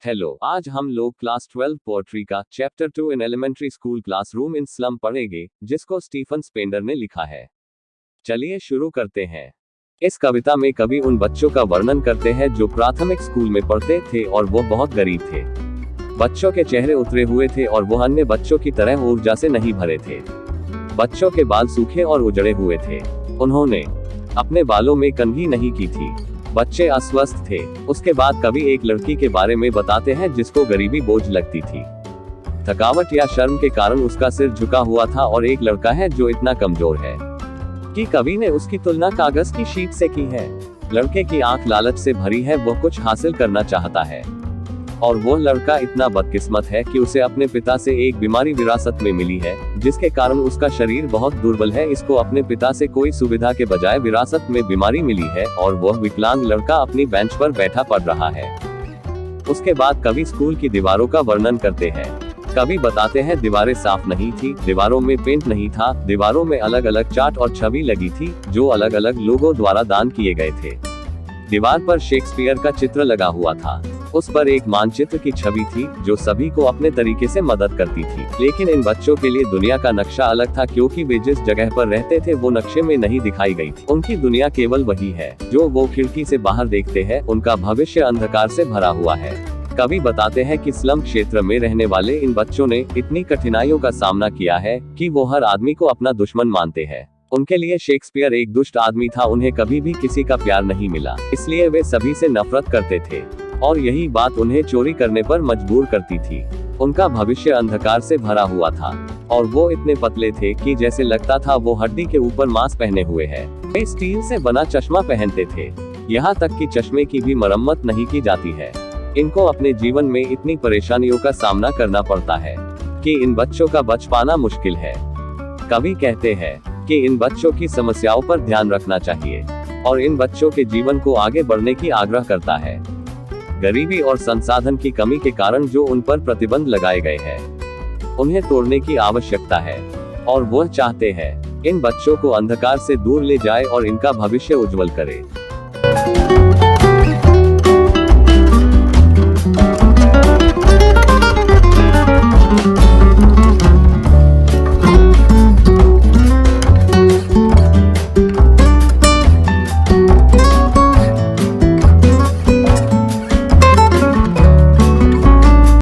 Hello, आज हम लोग क्लास 12 पोएट्री का chapter 2 in elementary school classroom in slum पढ़ेंगे, जिसको स्टीफन स्पेंडर ने लिखा है। चलिए शुरू करते हैं। इस कविता में कवि उन बच्चों का वर्णन करते हैं जो प्राथमिक स्कूल में पढ़ते थे और वो बहुत गरीब थे। बच्चों के चेहरे उतरे हुए थे और वो अन्य बच्चों की तरह ऊर्जा से नहीं भरे थे। बच्चों के बाल सूखे और उजड़े हुए थे। उन्होंने अपने बालों में कंघी नहीं की थी। बच्चे अस्वस्थ थे। उसके बाद कवि एक लड़की के बारे में बताते हैं जिसको गरीबी बोझ लगती थी। थकावट या शर्म के कारण उसका सिर झुका हुआ था और एक लड़का है जो इतना कमजोर है कि कवि ने उसकी तुलना कागज की शीट से की है। लड़के की आंख लालच से भरी है, वो कुछ हासिल करना चाहता है और वो लड़का इतना बदकिस्मत है कि उसे अपने पिता से एक बीमारी विरासत में मिली है, जिसके कारण उसका शरीर बहुत दुर्बल है। इसको अपने पिता से कोई सुविधा के बजाय विरासत में बीमारी मिली है और वह विकलांग लड़का अपनी बेंच पर बैठा पढ़ रहा है। उसके बाद कवि स्कूल की दीवारों का वर्णन करते हैं। कवि बताते हैं दीवारें साफ नहीं थी, दीवारों में पेंट नहीं था, दीवारों में अलग अलग चार्ट और छवि लगी थी जो अलग अलग लोगों द्वारा दान किए गए थे। दीवार पर शेक्सपियर का चित्र लगा हुआ था। उस पर एक मानचित्र की छवि थी जो सभी को अपने तरीके से मदद करती थी। लेकिन इन बच्चों के लिए दुनिया का नक्शा अलग था, क्योंकि वे जिस जगह पर रहते थे वो नक्शे में नहीं दिखाई गई थी। उनकी दुनिया केवल वही है जो वो खिड़की से बाहर देखते हैं। उनका भविष्य अंधकार से भरा हुआ है। कवि बताते हैं कि स्लम क्षेत्र में रहने वाले इन बच्चों ने इतनी कठिनाइयों का सामना किया है कि वो हर आदमी को अपना दुश्मन मानते हैं। उनके लिए शेक्सपियर एक दुष्ट आदमी था। उन्हें कभी भी किसी का प्यार नहीं मिला, इसलिए वे सभी से नफरत करते थे और यही बात उन्हें चोरी करने पर मजबूर करती थी। उनका भविष्य अंधकार से भरा हुआ था और वो इतने पतले थे कि जैसे लगता था वो हड्डी के ऊपर मांस पहने हुए हैं। वे स्टील से बना चश्मा पहनते थे, यहाँ तक कि चश्मे की भी मरम्मत नहीं की जाती है। इनको अपने जीवन में इतनी परेशानियों का सामना करना पड़ता है कि इन बच्चों का बच पाना मुश्किल है। कवि कहते हैं कि इन बच्चों की समस्याओं पर ध्यान रखना चाहिए और इन बच्चों के जीवन को आगे बढ़ने की आग्रह करता है। गरीबी और संसाधन की कमी के कारण जो उन पर प्रतिबंध लगाए गए हैं, उन्हें तोड़ने की आवश्यकता है और वह चाहते हैं इन बच्चों को अंधकार से दूर ले जाए और इनका भविष्य उज्जवल करे।